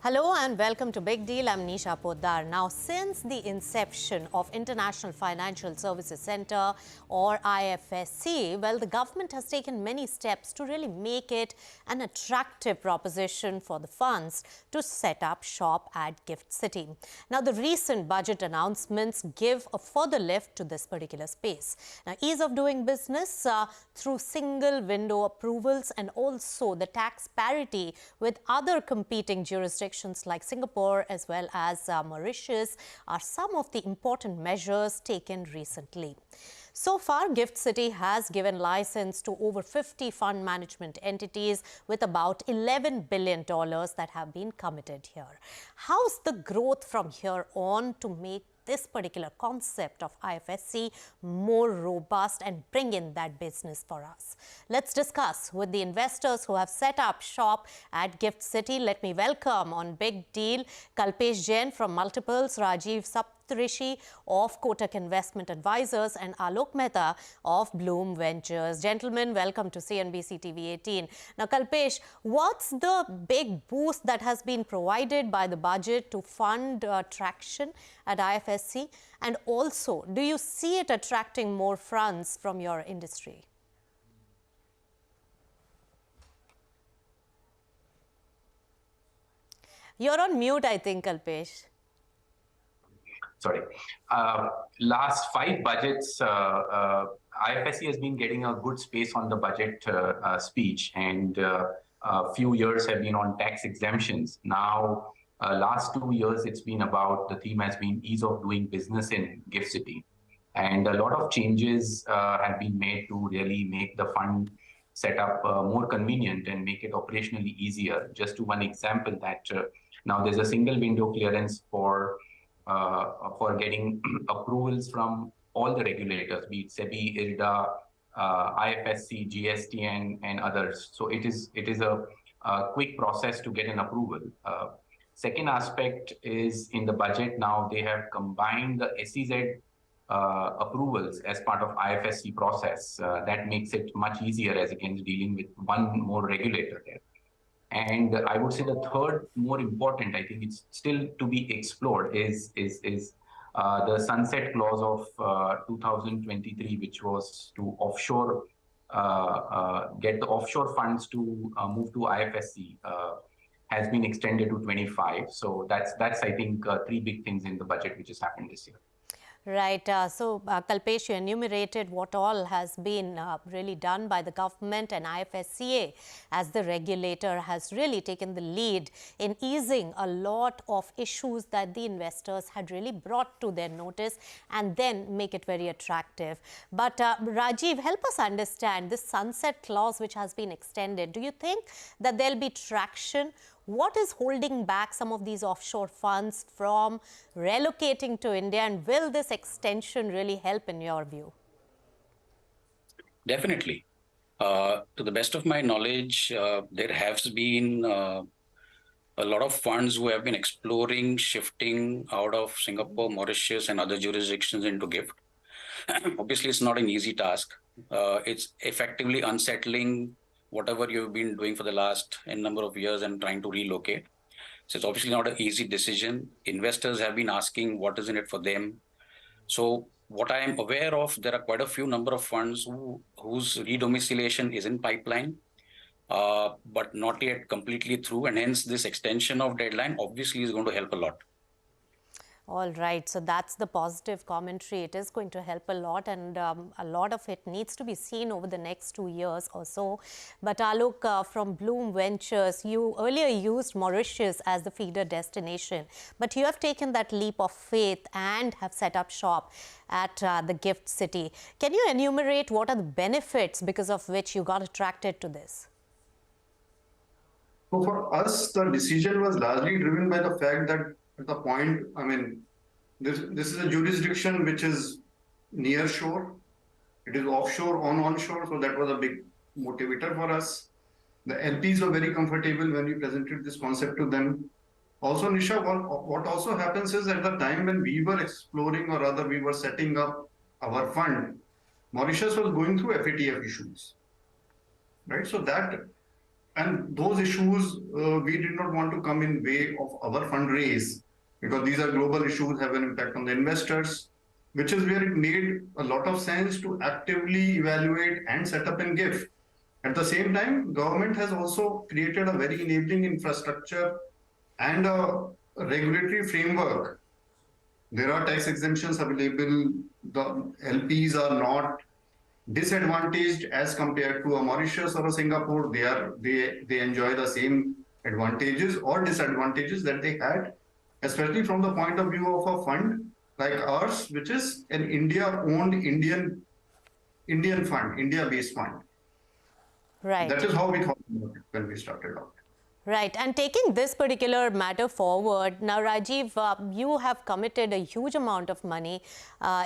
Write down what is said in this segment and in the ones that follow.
Hello and welcome to Big Deal. I'm Nisha Poddar. Now, since the inception of International Financial Services Centre or IFSC, well, the government has taken many steps to really make it an attractive proposition for the funds to set up shop at Gift City. Now, the recent budget announcements give a further lift to this particular space. Now, ease of doing business through single window approvals and also the tax parity with other competing jurisdictions like Singapore as well as Mauritius are some of the important measures taken recently. So far, Gift City has given license to over 50 fund management entities with about $11 billion that have been committed here. How's the growth from here on to make this particular concept of IFSC more robust and bring in that business for us? Let's discuss with the investors who have set up shop at Gift City. Let me welcome on Big Deal Kalpesh Jain from Multiples, Rajeev Saptarshi of Kotak Investment Advisors and Alok Mehta of Blume Ventures. Gentlemen, welcome to CNBC-TV18. Now, Kalpesh, what's the big boost that has been provided by the budget to fund traction at IFSC? And also, do you see it attracting more funds from your industry? You're on mute, I think, Kalpesh. Sorry. Last 5 budgets, IFSC has been getting a good space on the budget speech, and a few years have been on tax exemptions. Now, last 2 years, it's been about, the theme has been ease of doing business in Gift City. And a lot of changes have been made to really make the fund setup more convenient and make it operationally easier. Just to one example that now there's a single window clearance for getting approvals from all the regulators, be it SEBI, IRDA, IFSC, GST, and others. So it is a quick process to get an approval. Second aspect is in the budget now they have combined the SEZ approvals as part of IFSC process. That makes it much easier as against dealing with one more regulator there. And I would say the third, more important, I think it's still to be explored, is the sunset clause of 2023, which was to offshore, get the offshore funds to move to IFSC, has been extended to 25. So that's I think, 3 big things in the budget which has happened this year. Right. Kalpesh, you enumerated what all has been really done by the government, and IFSCA as the regulator has really taken the lead in easing a lot of issues that the investors had really brought to their notice and then make it very attractive. But Rajeev, help us understand this sunset clause which has been extended. Do you think that there'll be traction? What is holding back some of these offshore funds from relocating to India, and will this extension really help in your view? Definitely. To the best of my knowledge, there has been a lot of funds who have been exploring shifting out of Singapore, Mauritius, and other jurisdictions into GIFT. Obviously, it's not an easy task. It's effectively unsettling whatever you've been doing for the last number of years and trying to relocate. So it's obviously not an easy decision. Investors have been asking what is in it for them. So what I am aware of, there are quite a few number of funds whose redomiciliation is in pipeline, but not yet completely through. And hence this extension of deadline obviously is going to help a lot. All right, so that's the positive commentary. It is going to help a lot, and a lot of it needs to be seen over the next 2 years or so. But Alok, from Blume Ventures, you earlier used Mauritius as the feeder destination, but you have taken that leap of faith and have set up shop at the Gift City. Can you enumerate what are the benefits because of which you got attracted to this? So for us, the decision was largely driven by the fact that at the point, I mean, this is a jurisdiction which is near shore. It is offshore, onshore, so that was a big motivator for us. The LPs were very comfortable when we presented this concept to them. Also, Nisha, what also happens is at the time when we were exploring, or rather we were setting up our fund, Mauritius was going through FATF issues, right? So that And those issues, we did not want to come in way of our fundraise, because these are global issues, have an impact on the investors, which is where it made a lot of sense to actively evaluate and set up and give. At the same time, government has also created a very enabling infrastructure and a regulatory framework. There are tax exemptions available. The LPs are not disadvantaged as compared to a Mauritius or a Singapore. They enjoy the same advantages or disadvantages that they had, especially from the point of view of a fund like ours, which is an India-owned Indian fund, India-based fund. Right. That is how we thought about it when we started out. Right. And taking this particular matter forward, now, Rajeev, you have committed a huge amount of money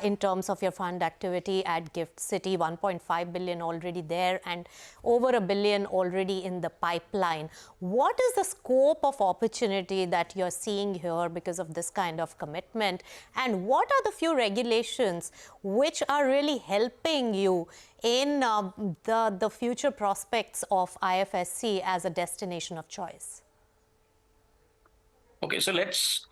in terms of your fund activity at Gift-City, 1.5 billion already there and over $1 billion already in the pipeline. What is the scope of opportunity that you're seeing here because of this kind of commitment? And what are the few regulations which are really helping you in the future prospects of IFSC as a destination of choice? Okay, so let's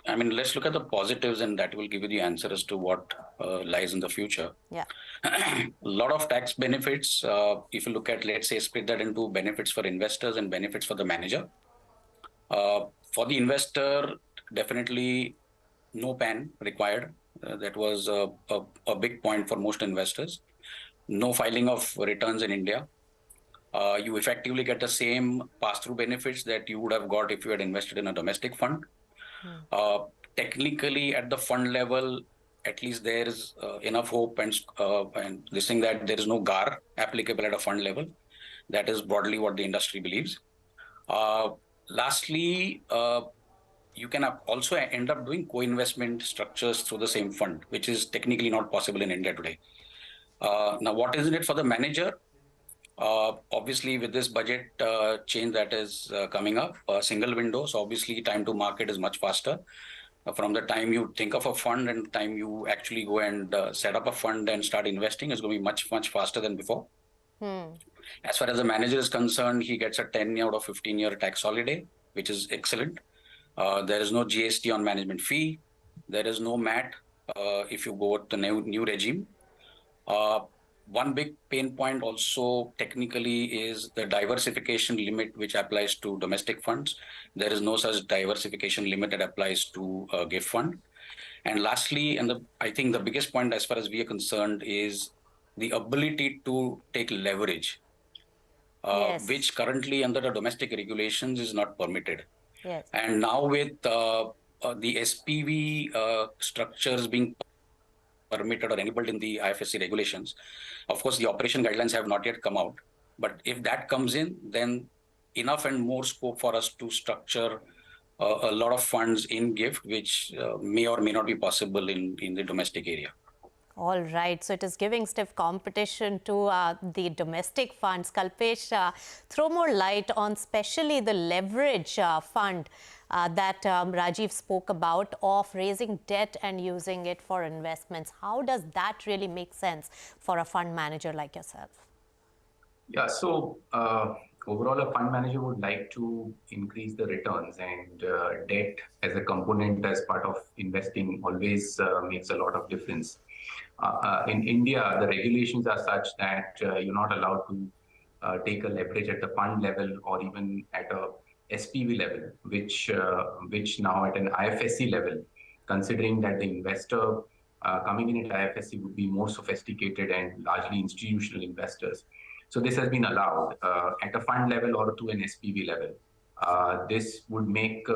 look at the positives, and that will give you the answer as to what lies in the future. Yeah. A lot of tax benefits. If you look at, let's say, split that into benefits for investors and benefits for the manager. For the investor, definitely no PAN required. That was a big point for most investors. No filing of returns in India. You effectively get the same pass-through benefits that you would have got if you had invested in a domestic fund. Technically, at the fund level, at least there is enough hope and this thing that there is no GAR applicable at a fund level. That is broadly what the industry believes. Lastly, you can also end up doing co-investment structures through the same fund, which is technically not possible in India today. Now, what is in it for the manager? Obviously, with this budget change that is coming up, single window, so obviously time to market is much faster. From the time you think of a fund and the time you actually go and set up a fund and start investing is going to be much, much faster than before. As far as the manager is concerned, he gets a 10 out of 15-year tax holiday, which is excellent. There is no GST on management fee. There is no MAT if you go with the new regime. One big pain point also technically is the diversification limit which applies to domestic funds. There is no such diversification limit that applies to a gift fund. And lastly, and I think the biggest point as far as we are concerned is the ability to take leverage, Yes. which currently under the domestic regulations is not permitted. Yes. And now with the SPV structures being permitted or enabled in the IFSC regulations. Of course, the operation guidelines have not yet come out. But if that comes in, then enough and more scope for us to structure a lot of funds in GIFT, which may or may not be possible in the domestic area. All right. So it is giving stiff competition to the domestic funds. Kalpesh, throw more light on especially the leverage fund that Rajeev spoke about of raising debt and using it for investments. How does that really make sense for a fund manager like yourself? Yeah, so overall, a fund manager would like to increase the returns, and debt as a component as part of investing always makes a lot of difference. In India, the regulations are such that you're not allowed to take a leverage at the fund level or even at a SPV level, which now at an IFSC level, considering that the investor coming in at IFSC would be more sophisticated and largely institutional investors. So this has been allowed at a fund level or to an SPV level. This would make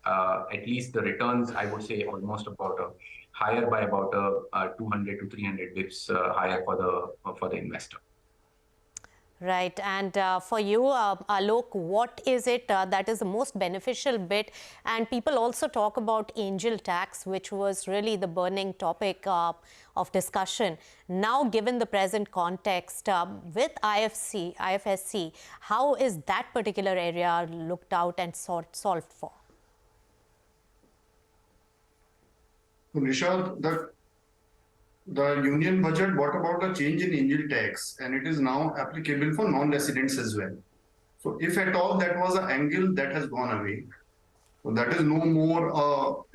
at least the returns, I would say, almost about higher by about 200 to 300 bips higher for the investor. Right. And for you, Alok, what is it that is the most beneficial bit? And people also talk about angel tax, which was really the burning topic of discussion. Now, given the present context with IFSC, how is that particular area looked out and solved for? Nisha, the union budget brought about a change in angel tax, and it is now applicable for non-residents as well. So if at all that was an angle that has gone away, so that is no more,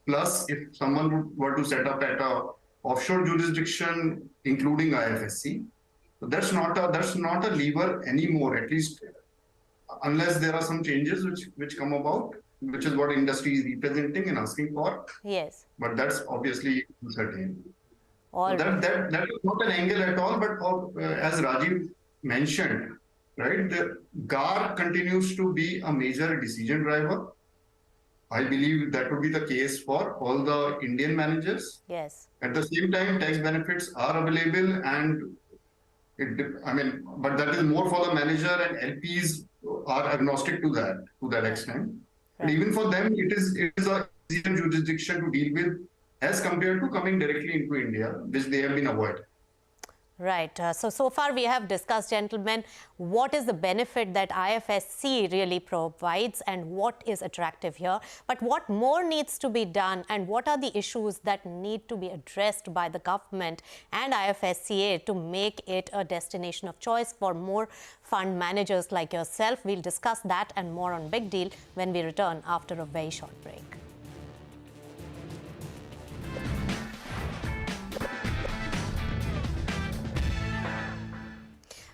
plus if someone were to set up at a offshore jurisdiction, including IFSC, so that's not a lever anymore, at least unless there are some changes which come about, which is what industry is representing and asking for. Yes. But that's obviously uncertain. All So right. that is not an angle at all, but as Rajeev mentioned, right, the GAR continues to be a major decision driver. I believe that would be the case for all the Indian managers. Yes. At the same time, tax benefits are available, and but that is more for the manager, and LPs are agnostic to that extent. Right. But even for them, it is a easier jurisdiction to deal with as compared to coming directly into India, which they have been avoiding. Right. So far we have discussed, gentlemen, what is the benefit that IFSC really provides and what is attractive here. But what more needs to be done and what are the issues that need to be addressed by the government and IFSCA to make it a destination of choice for more fund managers like yourself? We'll discuss that and more on Big Deal when we return after a very short break.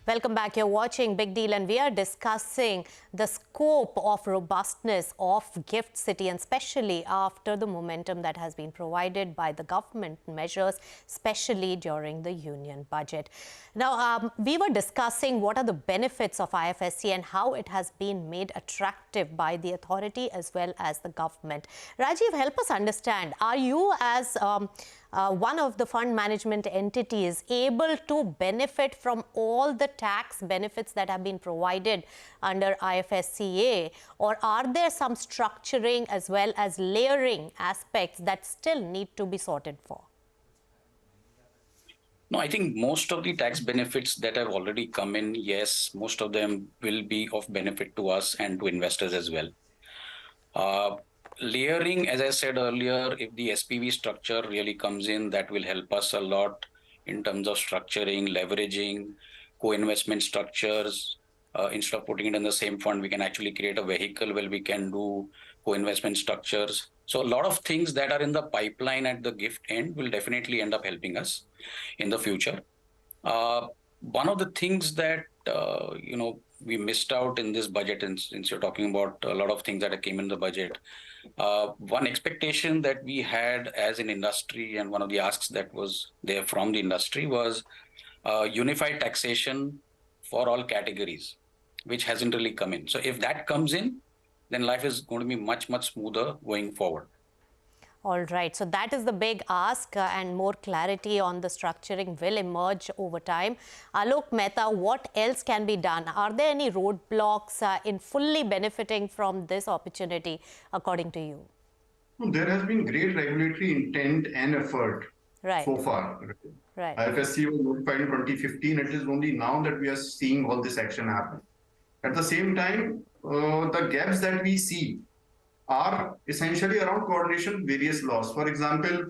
Welcome back. You're watching Big Deal and we are discussing the scope of robustness of GIFT City, and especially after the momentum that has been provided by the government measures, especially during the union budget. Now, we were discussing what are the benefits of IFSC and how it has been made attractive by the authority as well as the government. Rajeev, help us understand, are you as one of the fund management entities able to benefit from all the tax benefits that have been provided under IFSCA, or are there some structuring as well as layering aspects that still need to be sorted for? No, I think most of the tax benefits that have already come in, yes, most of them will be of benefit to us and to investors as well. Layering, as I said earlier, if the SPV structure really comes in, that will help us a lot in terms of structuring, leveraging, co-investment structures. Instead of putting it in the same fund, we can actually create a vehicle where we can do co-investment structures. So a lot of things that are in the pipeline at the GIFT end will definitely end up helping us in the future. One of the things that, we missed out in this budget, and since you're talking about a lot of things that came in the budget, one expectation that we had as an industry and one of the asks that was there from the industry was unified taxation for all categories, which hasn't really come in. So if that comes in, then life is going to be much, much smoother going forward. All right. So that is the big ask, and more clarity on the structuring will emerge over time. Alok, Mehta, what else can be done? Are there any roadblocks in fully benefiting from this opportunity, according to you? There has been great regulatory intent and effort so far. Right. IFSC was notified in 2015. It is only now that we are seeing all this action happen. At the same time, the gaps that we see are essentially around coordination with various laws. For example,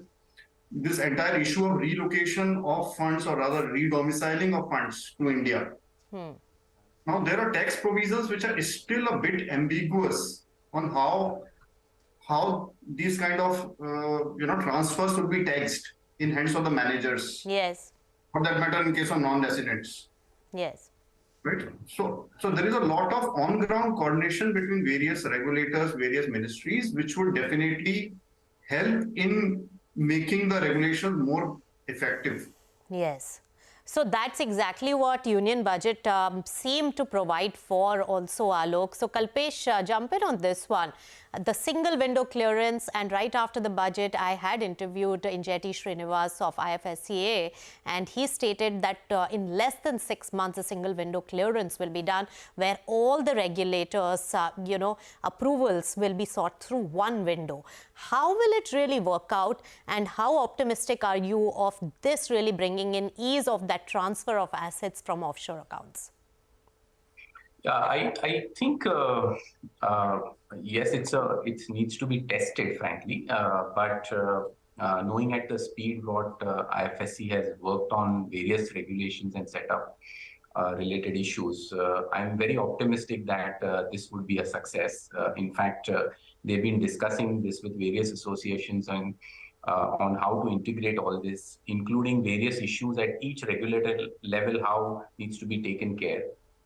this entire issue of relocation of funds, or rather redomiciling of funds to India. Now, there are tax provisions which are still a bit ambiguous on how these kind of transfers would be taxed in hands of the managers. Yes. For that matter, in case of non-residents. Yes. Right. So there is a lot of on-ground coordination between various regulators, various ministries, which would definitely help in making the regulations more effective. Yes. So that's exactly what Union Budget seemed to provide for also, Alok. So Kalpesh, jump in on this one. The single window clearance, and right after the budget, I had interviewed Injeti Srinivas of IFSCA, and he stated that in less than 6 months, a single window clearance will be done, where all the regulators, approvals will be sought through one window. How will it really work out, and how optimistic are you of this really bringing in ease of that transfer of assets from offshore accounts? Yeah, I think yes, it needs to be tested, frankly. But knowing at the speed what IFSC has worked on various regulations and set up, related issues. I'm very optimistic that this would be a success. In fact, they've been discussing this with various associations and on how to integrate all this, including various issues at each regulator level, how needs to be taken care.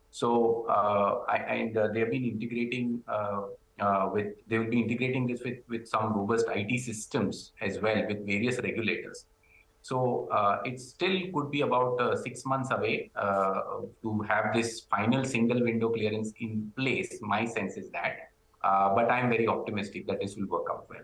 So, they've been integrating they will be integrating this with some robust IT systems as well with various regulators. So it still could be about 6 months away to have this final single window clearance in place. My sense is that, but I'm very optimistic that this will work out well.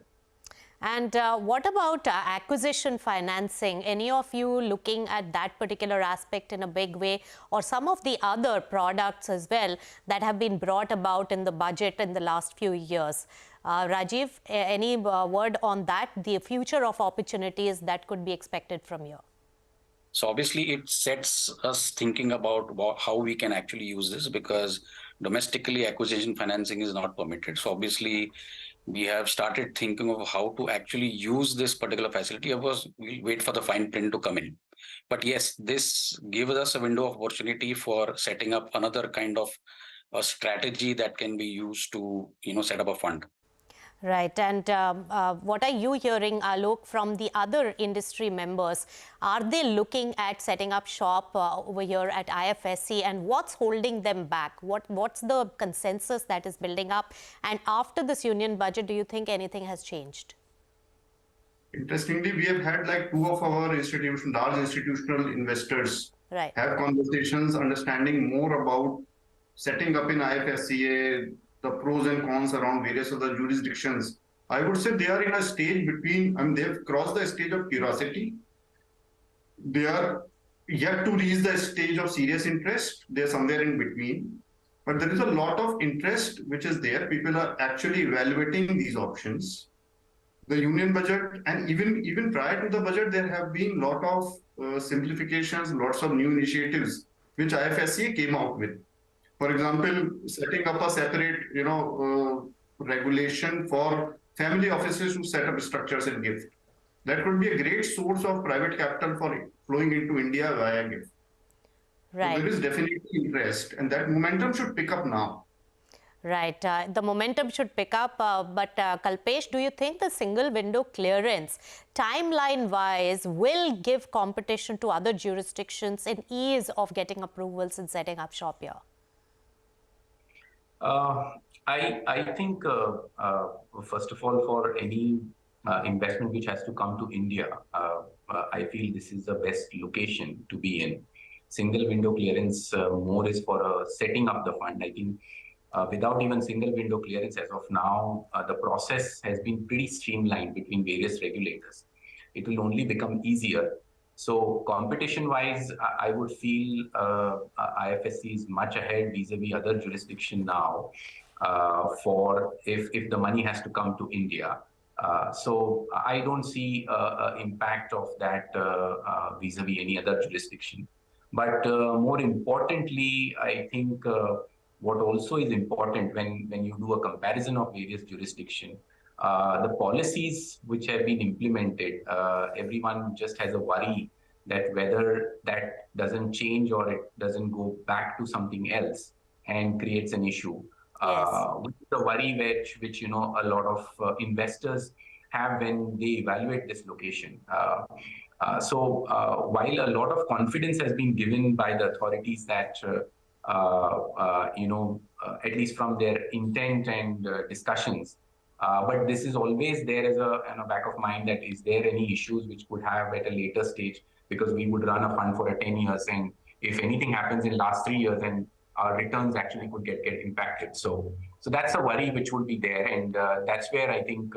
And what about acquisition financing? Any of you looking at that particular aspect in a big way, or some of the other products as well that have been brought about in the budget in the last few years? Rajeev, any word on that, the future of opportunities that could be expected from you? So obviously it sets us thinking about how we can actually use this, because domestically acquisition financing is not permitted. So obviously we have started thinking of how to actually use this particular facility. Of course, we'll wait for the fine print to come in. But yes, this gives us a window of opportunity for setting up another kind of a strategy that can be used to, set up a fund. Right. And what are you hearing, Alok, from the other industry members? Are they looking at setting up shop over here at IFSC, and what's holding them back? What's the consensus that is building up? And after this union budget, do you think anything has changed? Interestingly, we have had like two of our large institutional investors have conversations, understanding more about setting up in IFSCA, the pros and cons around various other jurisdictions. I would say they are in a stage between, they've crossed the stage of curiosity. They are yet to reach the stage of serious interest. They're somewhere in between. But there is a lot of interest which is there. People are actually evaluating these options. The union budget, and even prior to the budget, there have been a lot of simplifications, lots of new initiatives which IFSCA came out with. For example, setting up a separate, regulation for family offices to set up structures in GIFT. That could be a great source of private capital for flowing into India via GIFT. Right. So there is definitely interest, and that momentum should pick up now. Right. The momentum should pick up. But Kalpesh, do you think the single window clearance, timeline-wise, will give competition to other jurisdictions in ease of getting approvals and setting up shop here? I think, first of all, for any investment which has to come to India, I feel this is the best location to be in. Single window clearance more is for setting up the fund. I think without even single window clearance as of now, the process has been pretty streamlined between various regulators. It will only become easier. So competition-wise, I would feel IFSC is much ahead vis-a-vis other jurisdiction now for if the money has to come to India. So I don't see impact of that vis-a-vis any other jurisdiction. But more importantly, I think what also is important when you do a comparison of various jurisdictions, the policies which have been implemented, everyone just has a worry that whether that doesn't change or it doesn't go back to something else and creates an issue. Which is the worry which a lot of investors have when they evaluate this location. So while a lot of confidence has been given by the authorities that at least from their intent and discussions. But this is always there as a back of mind that is there any issues which could have at a later stage, because we would run a fund for 10 years, and if anything happens in last 3 years, then our returns actually could get impacted. So that's a worry which would be there, and that's where I think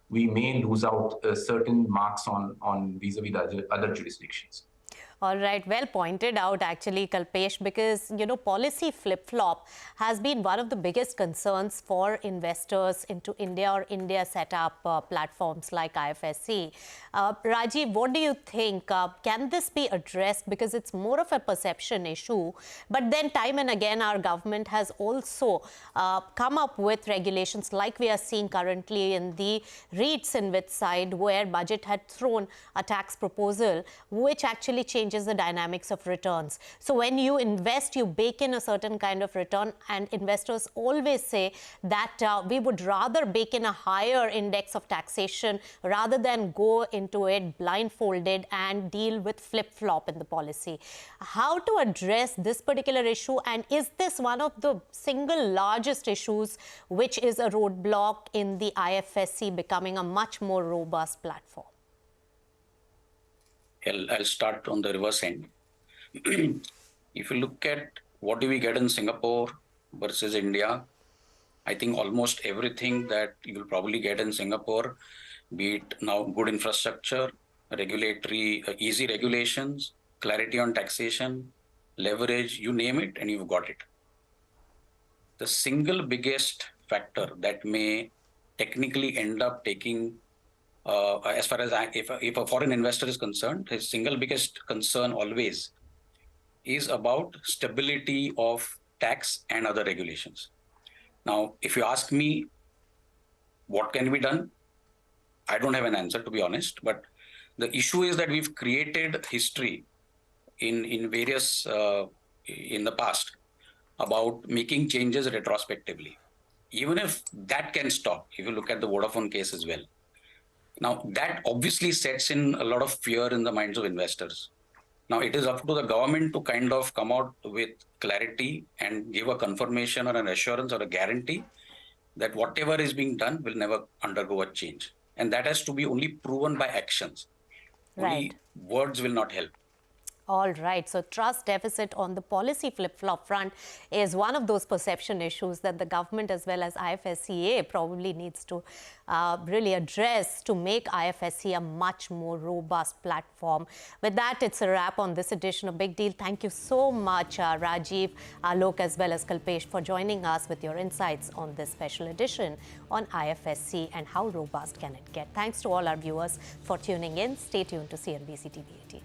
we may lose out certain marks on vis-a-vis the other jurisdictions. All right, well pointed out actually, Kalpesh, because, policy flip-flop has been one of the biggest concerns for investors into India or India setup platforms like IFSC. Rajeev, what do you think? Can this be addressed? Because it's more of a perception issue. But then time and again, our government has also come up with regulations like we are seeing currently in the REITs in which side, where budget had thrown a tax proposal which actually changed changes the dynamics of returns. So when you invest, you bake in a certain kind of return, and investors always say that we would rather bake in a higher index of taxation rather than go into it blindfolded and deal with flip-flop in the policy. How to address this particular issue, and is this one of the single largest issues which is a roadblock in the IFSC becoming a much more robust platform? I'll start on the reverse end. If you look at what do we get in Singapore versus India, I think almost everything that you'll probably get in Singapore, be it now good infrastructure, regulatory, easy regulations, clarity on taxation, leverage, you name it, and you've got it. The single biggest factor that may technically end up taking, as far as if a foreign investor is concerned, his single biggest concern always is about stability of tax and other regulations. Now, if you ask me what can be done, I don't have an answer, to be honest, but the issue is that we've created history in various, in the past, about making changes retrospectively. Even if that can stop, if you look at the Vodafone case as well. Now, that obviously sets in a lot of fear in the minds of investors. Now, it is up to the government to kind of come out with clarity and give a confirmation or an assurance or a guarantee that whatever is being done will never undergo a change. And that has to be only proven by actions. Right. Only words will not help. All right. So trust deficit on the policy flip-flop front is one of those perception issues that the government as well as IFSCA probably needs to really address to make IFSC a much more robust platform. With that, it's a wrap on this edition of Big Deal. Thank you so much, Rajeev, Alok, as well as Kalpesh, for joining us with your insights on this special edition on IFSC and how robust can it get. Thanks to all our viewers for tuning in. Stay tuned to CNBC-TV18.